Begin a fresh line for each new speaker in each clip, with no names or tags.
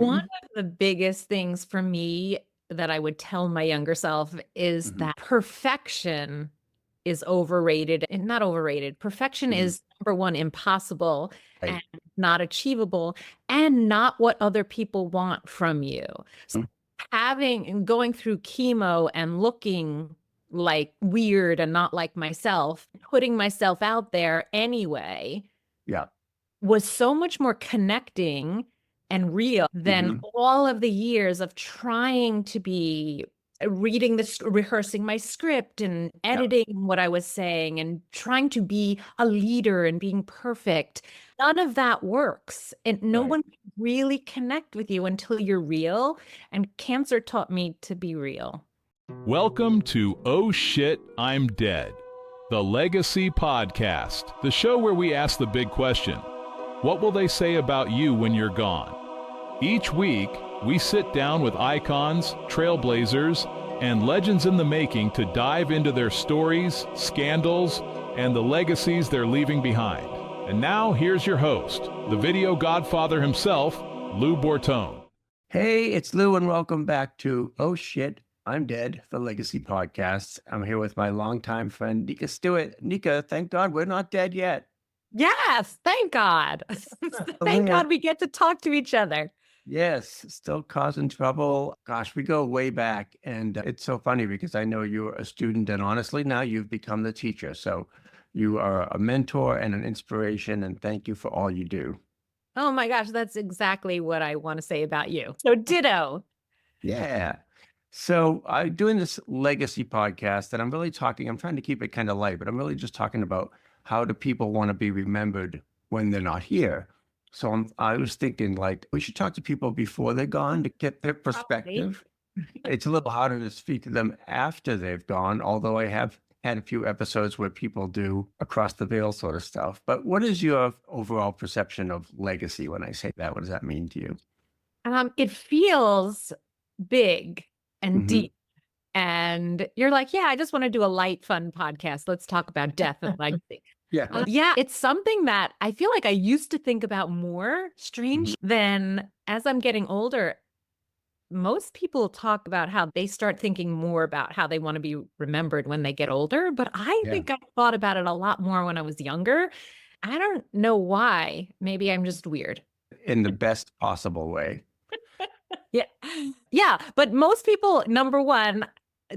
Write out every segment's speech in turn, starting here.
One of the biggest things for me that I would tell my younger self is that perfection is overrated and not overrated. Perfection is number one, impossible
Right.
and not achievable and not what other people want from you. So having and going through chemo and looking like weird and not like myself, putting myself out there anyway
Yeah.
was so much more connecting and real than all of the years of trying to be reading this, rehearsing my script and editing what I was saying and trying to be a leader and being perfect. None of that works. And no one can really connect with you until you're real. And cancer taught me to be real.
Welcome to Oh Shit, I'm Dead, the Legacy Podcast, the show where we ask the big question, what will they say about you when you're gone? Each week, we sit down with icons, trailblazers, and legends in the making to dive into their stories, scandals, and the legacies they're leaving behind. And now, here's your host, the video godfather himself, Lou Bortone.
Hey, it's Lou, and welcome back to Oh Shit, I'm Dead, the Legacy Podcast. I'm here with my longtime friend, Nika Stewart. Nika, thank God we're not dead yet.
Yes, thank God. Thank God we get to talk to each other.
Yes, still causing trouble. Gosh, we go way back. And it's so funny because I know you're a student, and honestly, now you've become the teacher. So you are a mentor and an inspiration, and thank you for all you do.
Oh my gosh, that's exactly what I want to say about you. So ditto.
Yeah. So I'm doing this legacy podcast, and I'm trying to keep it kind of light, but I'm really just talking about how do people want to be remembered when they're not here. So I was thinking, like, we should talk to people before they're gone to get their perspective. It's a little harder to speak to them after they've gone, although I have had a few episodes where people do across the veil sort of stuff. But what is your overall perception of legacy when I say that? What does that mean to you?
It feels big and deep. And you're like, yeah, I just want to do a light, fun podcast. Let's talk about death and legacy. Yeah, it's something that I feel like I used to think about more strange than as I'm getting older. Most people talk about how they start thinking more about how they want to be remembered when they get older. But I think I thought about it a lot more when I was younger. I don't know why. Maybe I'm just weird.
In the best possible way.
Yeah. But most people, number one,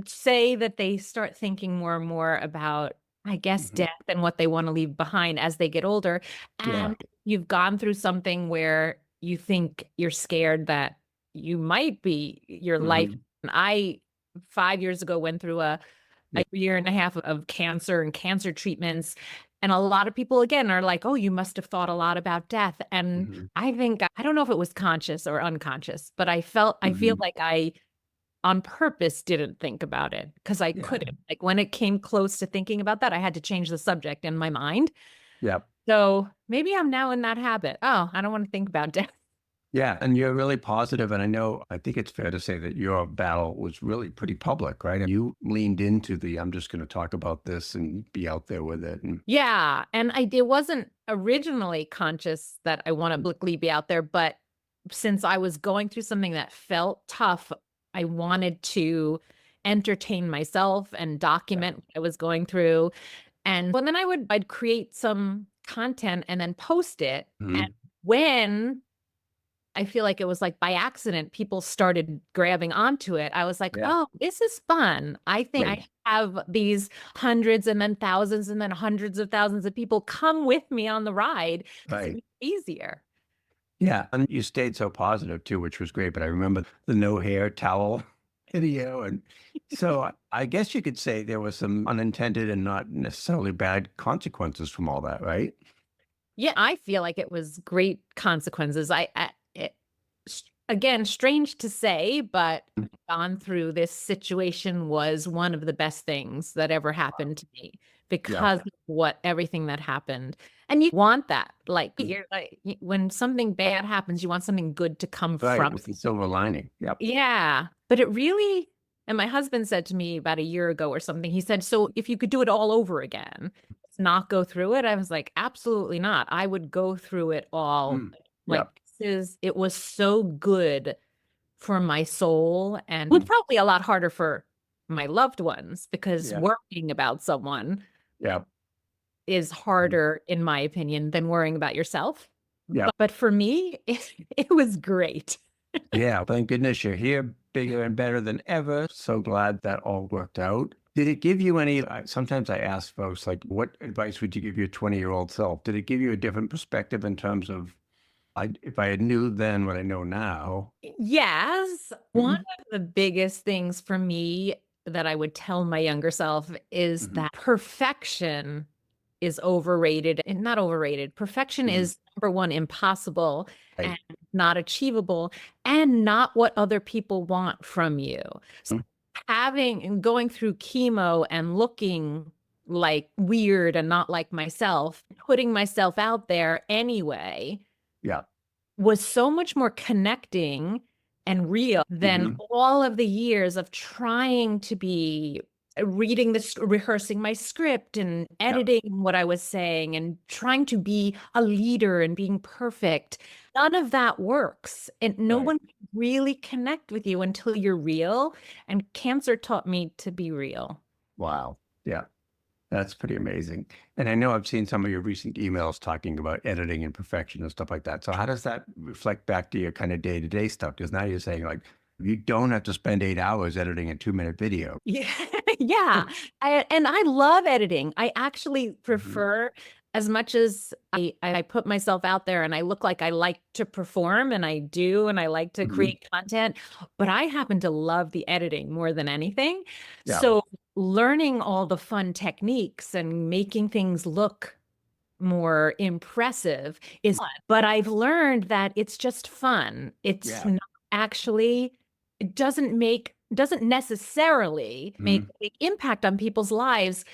say that they start thinking more and more about, I guess, death and what they want to leave behind as they get older. And you've gone through something where you think you're scared that you might be your life. And I, 5 years ago, went through a year and a half of cancer and cancer treatments. And a lot of people, again, are like, oh, you must have thought a lot about death. And I think, I don't know if it was conscious or unconscious, but I feel like I, on purpose, didn't think about it because I couldn't. Like when it came close to thinking about that, I had to change the subject in my mind. So maybe I'm now in that habit. Oh, I don't want to think about death.
Yeah. And you're really positive. And I think it's fair to say that your battle was really pretty public, right? And you leaned into I'm just going to talk about this and be out there with it.
Yeah. And it wasn't originally conscious that I want to publicly be out there, but since I was going through something that felt tough, I wanted to entertain myself and document what I was going through. And then I'd create some content and then post it. And when I feel like it was like by accident, people started grabbing onto it, I was like, oh, this is fun. I think I have these hundreds and then thousands and then hundreds of thousands of people come with me on the ride. It's easier.
Yeah. And you stayed so positive too, which was great. But I remember the no hair towel video. And so I guess you could say there was some unintended and not necessarily bad consequences from all that, right?
Yeah, I feel like it was great consequences. Again, strange to say, but gone through this situation was one of the best things that ever happened to me because of everything that happened. And you want that, like you're like, when something bad happens, you want something good to come from
with the silver lining.
Yeah. But it really, and my husband said to me about a year ago or something, he said, so if you could do it all over again, not go through it. I was like, absolutely not. I would go through it all it was so good for my soul, and it was probably a lot harder for my loved ones because worrying about someone is harder, in my opinion, than worrying about yourself. But for me, it was great.
Yeah, thank goodness you're here, bigger and better than ever. So glad that all worked out. Did it give you any, sometimes I ask folks, like, what advice would you give your 20-year-old self? Did it give you a different perspective in terms of, if I had knew then what I know now?
Yes. One of the biggest things for me that I would tell my younger self is that perfection is overrated, and not overrated. Perfection is, number one, impossible and not achievable, and not what other people want from you. So having and going through chemo and looking like weird and not like myself, putting myself out there anyway, was so much more connecting and real than all of the years of trying to be reading this, rehearsing my script and editing what I was saying and trying to be a leader and being perfect. None of that works. And no one can really connect with you until you're real. And cancer taught me to be real.
Wow. Yeah. That's pretty amazing. And I know I've seen some of your recent emails talking about editing and perfection and stuff like that. So how does that reflect back to your kind of day-to-day stuff? Because now you're saying, like, you don't have to spend 8 hours editing a 2-minute video.
Yeah. Yeah. And I love editing. I actually prefer, as much as I put myself out there and I look like I like to perform, and I do, and I like to create content, but I happen to love the editing more than anything. So learning all the fun techniques and making things look more impressive is fun. But I've learned that it's just fun. It's not actually, it doesn't necessarily make a big impact on people's lives.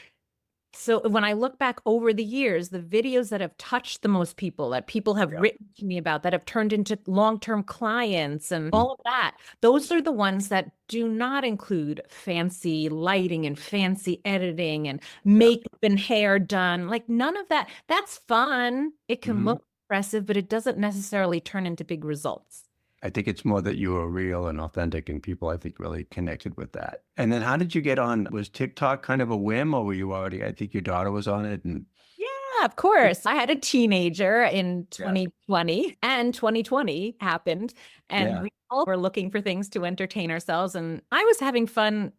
So when I look back over the years, the videos that have touched the most people, that people have written to me about, that have turned into long-term clients and all of that, those are the ones that do not include fancy lighting and fancy editing and makeup and hair done. Like, none of that. That's fun. It can look impressive, but it doesn't necessarily turn into big results.
I think it's more that you were real and authentic, and people, I think, really connected with that. And then how did you get on? Was TikTok kind of a whim, or were you already, I think your daughter was on it? And
yeah, of course. I had a teenager in 2020, and 2020 happened, and we all were looking for things to entertain ourselves. And I was having fun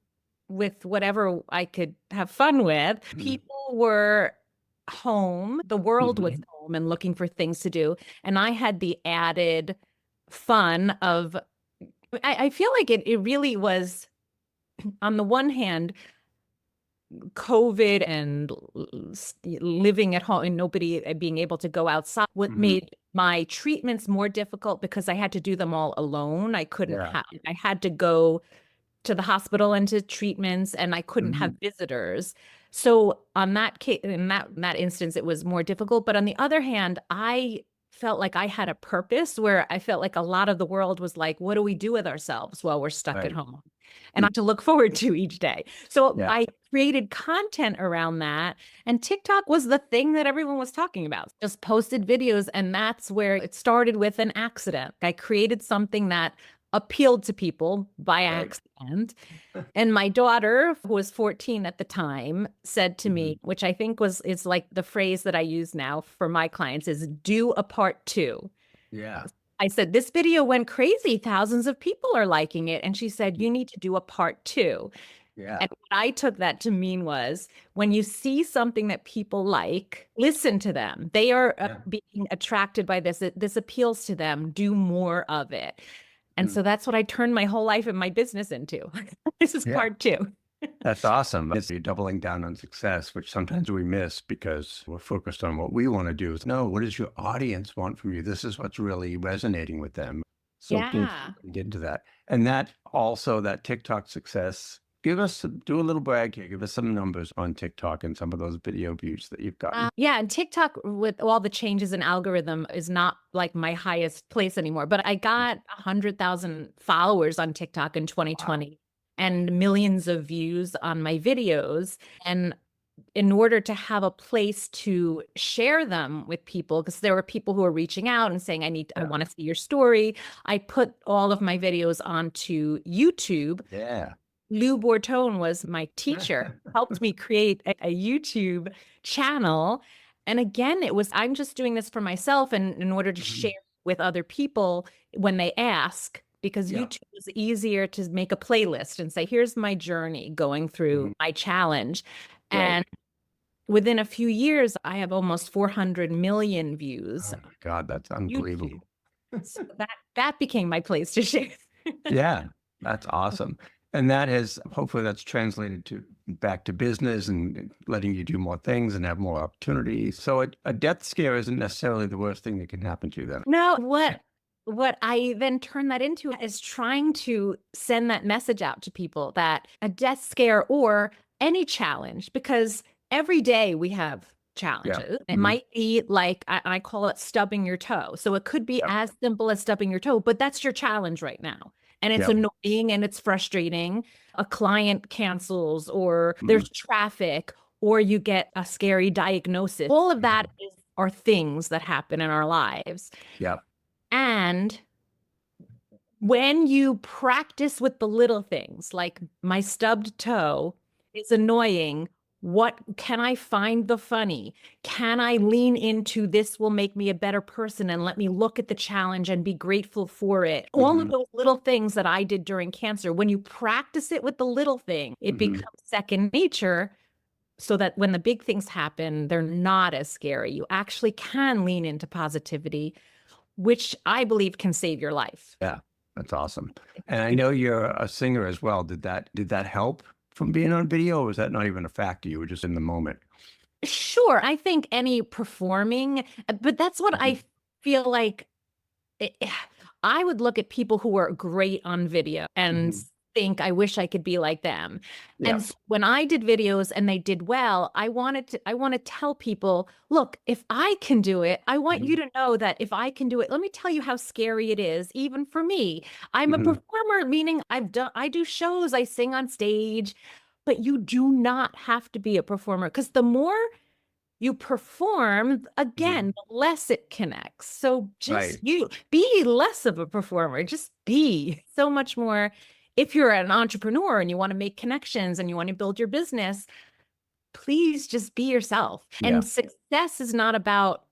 with whatever I could have fun with. People were home. The world was home and looking for things to do. And I had the added fun of, I feel like it really was, on the one hand, COVID and living at home and nobody being able to go outside, what made my treatments more difficult because I had to do them all alone. I couldn't I had to go to the hospital and to treatments, and I couldn't have visitors. So on that case, in that instance, it was more difficult. But on the other hand, I felt like I had a purpose, where I felt like a lot of the world was like, what do we do with ourselves while we're stuck at home? And I have to look forward to each day. So I created content around that. And TikTok was the thing that everyone was talking about. Just posted videos. And that's where it started, with an accident. I created something that appealed to people by accident. And my daughter, who was 14 at the time, said to me, which I think is like the phrase that I use now for my clients, is do a part 2.
Yeah.
I said, this video went crazy. Thousands of people are liking it. And she said, you need to do a part 2.
Yeah.
And what I took that to mean was, when you see something that people like, listen to them. They are being attracted by this. This appeals to them. Do more of it. And so that's what I turned my whole life and my business into. This is part 2.
That's awesome. You're doubling down on success, which sometimes we miss because we're focused on what we want to do. No, what does your audience want from you? This is what's really resonating with them. So get into that. And that also, that TikTok success, do a little brag here. Give us some numbers on TikTok and some of those video views that you've gotten.
And TikTok, with all the changes in algorithm, is not like my highest place anymore. But I got 100,000 followers on TikTok in 2020 and millions of views on my videos. And in order to have a place to share them with people, because there were people who were reaching out and saying, I want to see your story. I put all of my videos onto YouTube.
Yeah.
Lou Bortone was my teacher, helped me create a YouTube channel. And again, I'm just doing this for myself and in order to share with other people when they ask, because YouTube is easier to make a playlist and say, here's my journey going through my challenge.
Right.
And within a few years, I have almost 400 million views.
Oh my God, that's unbelievable.
So that became my place to share.
Yeah, that's awesome. And hopefully that's translated back to business and letting you do more things and have more opportunities. So a death scare isn't necessarily the worst thing that can happen to you then.
No, what I then turn that into is trying to send that message out to people that a death scare or any challenge, because every day we have challenges. It might be like, I call it stubbing your toe. So it could be as simple as stubbing your toe, but that's your challenge right now. And it's annoying and it's frustrating. A client cancels or there's traffic or you get a scary diagnosis. All of that are things that happen in our lives.
Yeah.
And when you practice with the little things, like my stubbed toe is annoying, what can I find the funny? Can I lean into this will make me a better person and let me look at the challenge and be grateful for it? All of those little things that I did during cancer, when you practice it with the little thing, it becomes second nature, so that when the big things happen, they're not as scary. You actually can lean into positivity, which I believe can save your life.
Yeah, that's awesome. And I know you're a singer as well. Did that help from being on video, or was that not even a factor? You were just in the moment?
Sure. I think any performing, but that's what I feel like. I would look at people who are great on video and think, I wish I could be like them.
Yeah.
And when I did videos and they did well, I want to tell people, look, if I can do it, I want you to know that if I can do it, let me tell you how scary it is, even for me. I'm a performer, meaning I do shows, I sing on stage, but you do not have to be a performer, because the more you perform, again, the less it connects. So just you be less of a performer, just be so much more. If you're an entrepreneur and you want to make connections and you want to build your business, please just be yourself. And success is not about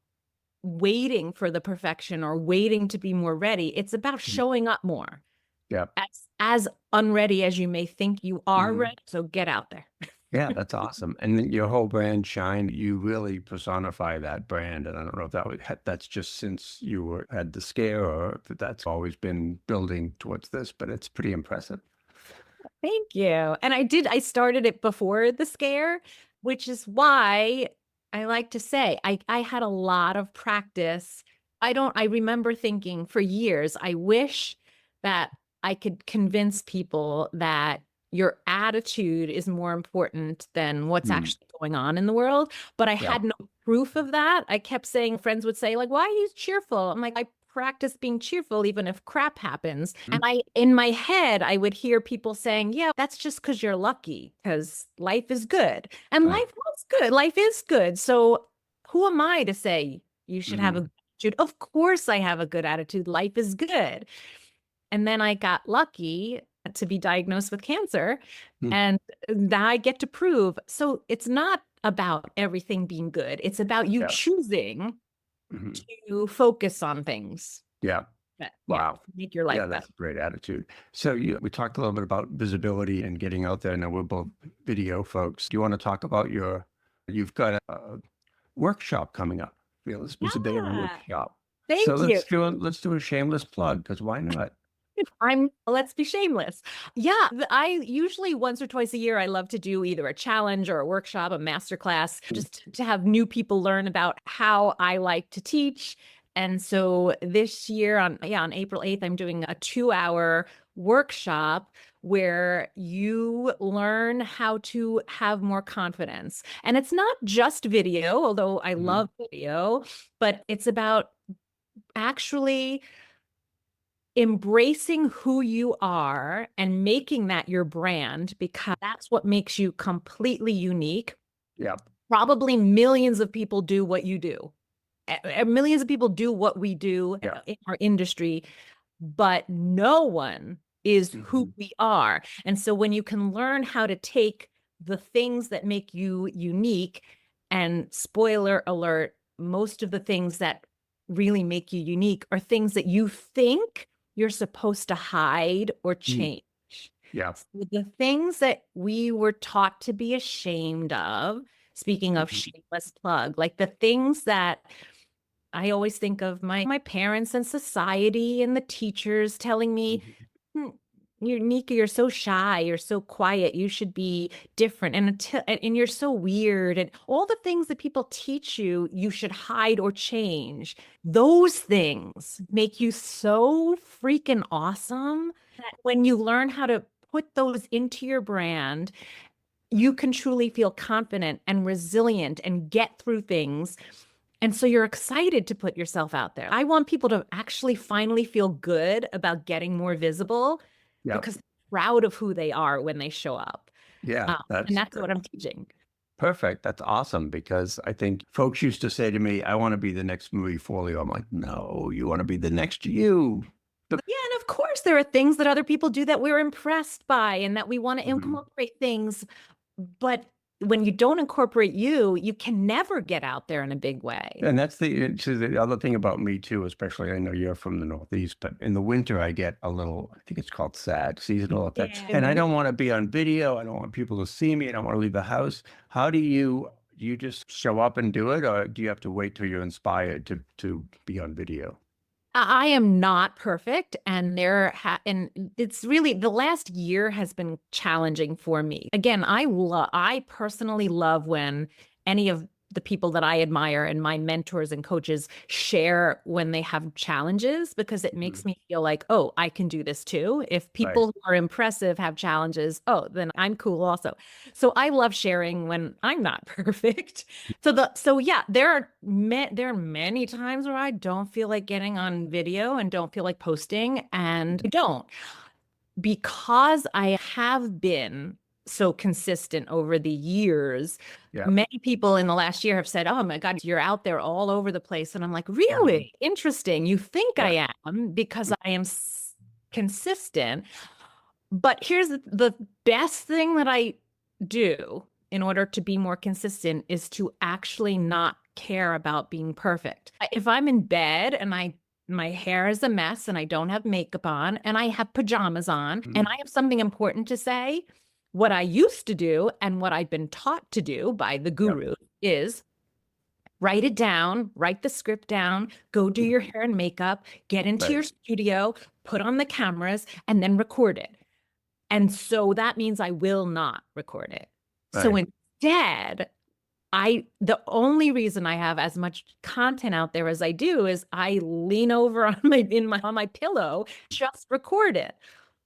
waiting for the perfection or waiting to be more ready. It's about showing up more.
Yeah.
As unready as you may think you are ready. So get out there.
Yeah, that's awesome. And then your whole brand, Shine, you really personify that brand. And I don't know if that's just since you had the scare, or if that's always been building towards this, but it's pretty impressive.
Thank you. And I started it before the scare, which is why I like to say I had a lot of practice. I remember thinking for years, I wish that I could convince people that your attitude is more important than what's actually going on in the world. But I had no proof of that. I kept saying, friends would say, like, why are you cheerful? I'm like, I practice being cheerful even if crap happens. And in my head, I would hear people saying, yeah, that's just because you're lucky, because life is good. And life was good. Life is good. So who am I to say you should have a good attitude? Of course I have a good attitude. Life is good. And then I got lucky to be diagnosed with cancer. And now I get to prove. So it's not about everything being good. It's about you choosing to focus on things.
Yeah. Wow.
Make your life better.
That's a great attitude. So we talked a little bit about visibility and getting out there. Now we're both video folks. Do you want to talk about you've got a workshop coming up, Fearless Visibility Workshop.
Thank you.
Let's do a shameless plug, because why not?
Let's be shameless. Yeah, I usually once or twice a year, I love to do either a challenge or a workshop, a masterclass, just to have new people learn about how I like to teach. And so this year on April 8th, I'm doing a 2-hour workshop where you learn how to have more confidence. And it's not just video, although I love video, but it's about actually embracing who you are and making that your brand, because that's what makes you completely unique.
Yeah.
Probably millions of people do what you do. Millions of people do what we do in our industry, but no one is who we are. And so when you can learn how to take the things that make you unique, and spoiler alert, most of the things that really make you unique are things that you think you're supposed to hide or change.
Yeah.
So the things that we were taught to be ashamed of, speaking of shameless plug, like the things that I always think of my parents and society and the teachers telling me, you're Nika, you're so shy, you're so quiet, you should be different, and you're so weird, and all the things that people teach you you should hide or change. Those things make you so freaking awesome that when you learn how to put those into your brand, you can truly feel confident and resilient and get through things. And so you're excited to put yourself out there. I want people to actually finally feel good about getting more visible because they're proud of who they are when they show up.
Yeah.
And that's what I'm teaching.
Perfect. That's awesome, because I think folks used to say to me, I want to be the next Marie Forleo. I'm like, no, you want to be the next you.
Yeah, and of course there are things that other people do that we're impressed by and that we want to incorporate things. But when you don't incorporate you can never get out there in a big way.
And that's the other thing about me too, especially I know you're from the Northeast, but in the winter I get a little, I think it's called SAD, seasonal effects. And I don't want to be on video. I don't want people to see me. I don't want to leave the house. How do you just show up and do it? Or do you have to wait till you're inspired to be on video?
I am not perfect, and and it's really the last year has been challenging for me. Again, I personally love when any of the people that I admire and my mentors and coaches share when they have challenges, because it makes me feel like, oh, I can do this too. If people who are impressive have challenges, oh, then I'm cool also. So I love sharing when I'm not perfect. So yeah, there are many times where I don't feel like getting on video and don't feel like posting, and I don't, because I have been so consistent over the years. Many people in the last year have said, oh my God, you're out there all over the place. And I'm like, really? Interesting. You think I am, because I am consistent. But here's the best thing that I do in order to be more consistent is to actually not care about being perfect. If I'm in bed and my hair is a mess and I don't have makeup on and I have pajamas on and I have something important to say, what I used to do and what I've been taught to do by the guru is write it down, write the script down, go do your hair and makeup, get into your studio, put on the cameras, and then record it. And so that means I will not record it. So instead, the only reason I have as much content out there as I do is I lean over on my pillow, just record it.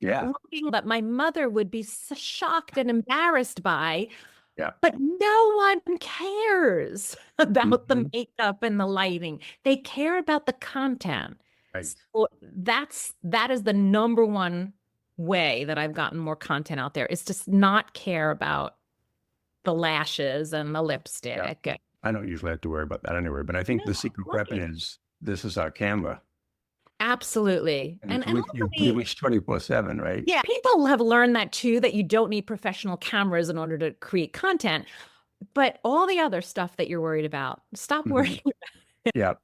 Looking that my mother would be so shocked and embarrassed by. But no one cares about the makeup and the lighting. They care about the content. So that is the number one way that I've gotten more content out there, is to not care about the lashes and the lipstick.
I don't usually have to worry about that anyway, but I think the secret weapon is, this is our camera.
Absolutely.
And you wish 24/7, right?
Yeah. People have learned that too, that you don't need professional cameras in order to create content, but all the other stuff that you're worried about, stop worrying about.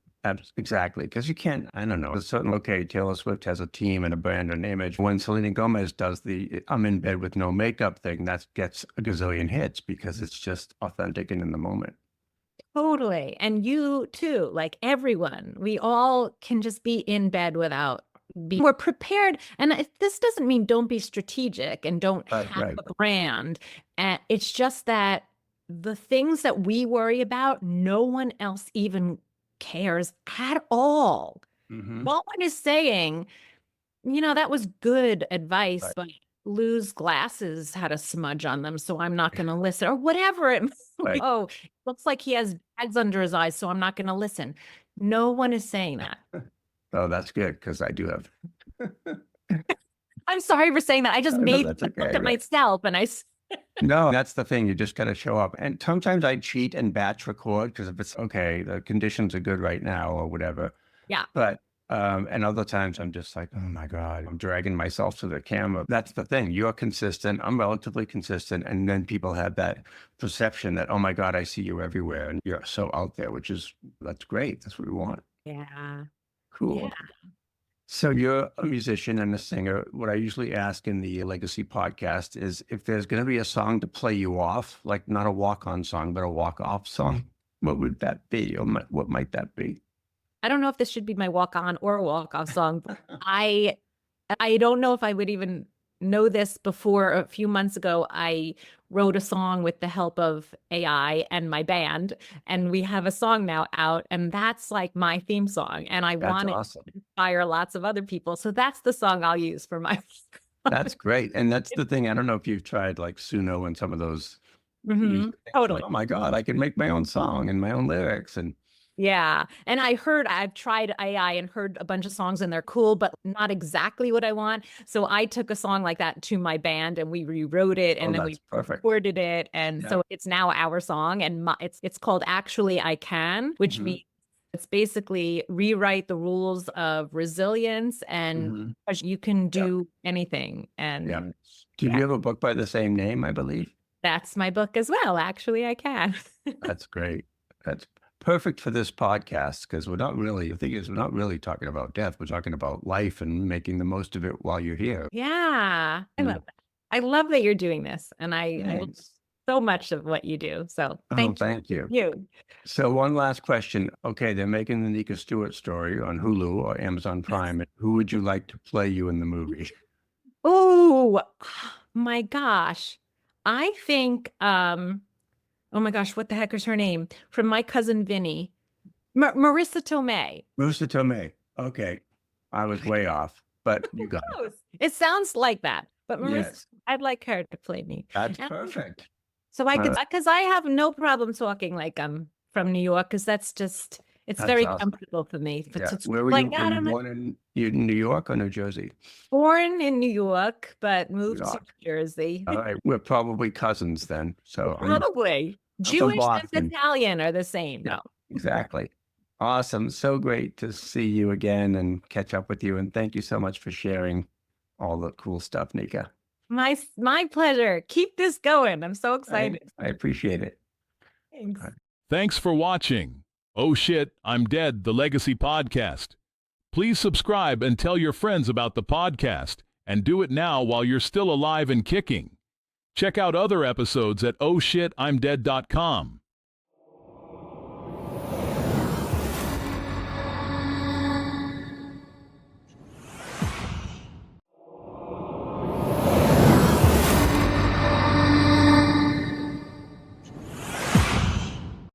Exactly. Because you can't, I don't know, okay, Taylor Swift has a team and a brand and image. When Selena Gomez does the I'm in bed with no makeup thing, that gets a gazillion hits because it's just authentic and in the moment.
Totally. And you too, like everyone, we all can just be in bed without being more prepared. And this doesn't mean don't be strategic and don't have a brand. It's just that the things that we worry about, no one else even cares at all. No one is saying, that was good advice, but Lou's glasses had a smudge on them, so I'm not going to listen, or whatever. Oh, looks like he has bags under his eyes, so I'm not going to listen. No one is saying that.
Oh, that's good, because I do have.
I'm sorry for saying that. I just made look at myself, and
No, that's the thing. You just got to show up. And sometimes I cheat and batch record because if it's okay, the conditions are good right now or whatever.
Yeah.
But, and other times I'm just like, oh my God, I'm dragging myself to the camera. That's the thing. You're consistent. I'm relatively consistent. And then people have that perception that, oh my God, I see you everywhere and you're so out there, that's great. That's what we want.
Yeah.
Cool.
Yeah.
So you're a musician and a singer. What I usually ask in the Legacy podcast is if there's going to be a song to play you off, like not a walk-on song, but a walk-off song, what would that be? Or what might that be?
I don't know if this should be my walk-on or walk-off song, but I don't know if I would even know this before. A few months ago, I wrote a song with the help of AI and my band, and we have a song now out, and that's like my theme song, and I want it to inspire lots of other people. So that's the song I'll use for my
That's great. And that's the thing. I don't know if you've tried like Suno and some of those.
Totally.
Oh my God, I can make my own song and my own lyrics. And
yeah. And I've tried AI and heard a bunch of songs and they're cool, but not exactly what I want. So I took a song like that to my band and we rewrote it and then we recorded it. And so it's now our song and it's called Actually I Can, which means it's basically rewrite the rules of resilience and you can do anything. And
do you have a book by the same name, I believe?
That's my book as well. Actually, I Can.
That's great. That's perfect for this podcast because the thing is, we're not really talking about death. We're talking about life and making the most of it while you're here.
Yeah. I love that. I love that you're doing this. And I love so much of what you do. So thank you. So one last question. Okay. They're making the Nika Stewart story on Hulu or Amazon Prime. Who would you like to play you in the movie? Oh my gosh. I think, oh my gosh, what the heck is her name? From My Cousin Vinny. Marissa Tomei.
Marissa Tomei. Okay. I was way off, but you got it.
It sounds like that. But Marissa, I'd like her to play me.
That's perfect.
So I could, because I have no problem talking like I'm from New York, because that's very comfortable for me.
Where were you born in New York or New Jersey?
Born in New York, but moved to New Jersey.
All right. We're probably cousins then. So
probably. Jewish and Italian are the same. No.
Exactly. Awesome. So great to see you again and catch up with you. And thank you so much for sharing all the cool stuff, Nika.
My pleasure. Keep this going. I'm so excited.
I appreciate it.
Thanks.
Thanks for watching. Oh Shit, I'm Dead, the Legacy Podcast. Please subscribe and tell your friends about the podcast, and do it now while you're still alive and kicking. Check out other episodes at ohshitimdead.com.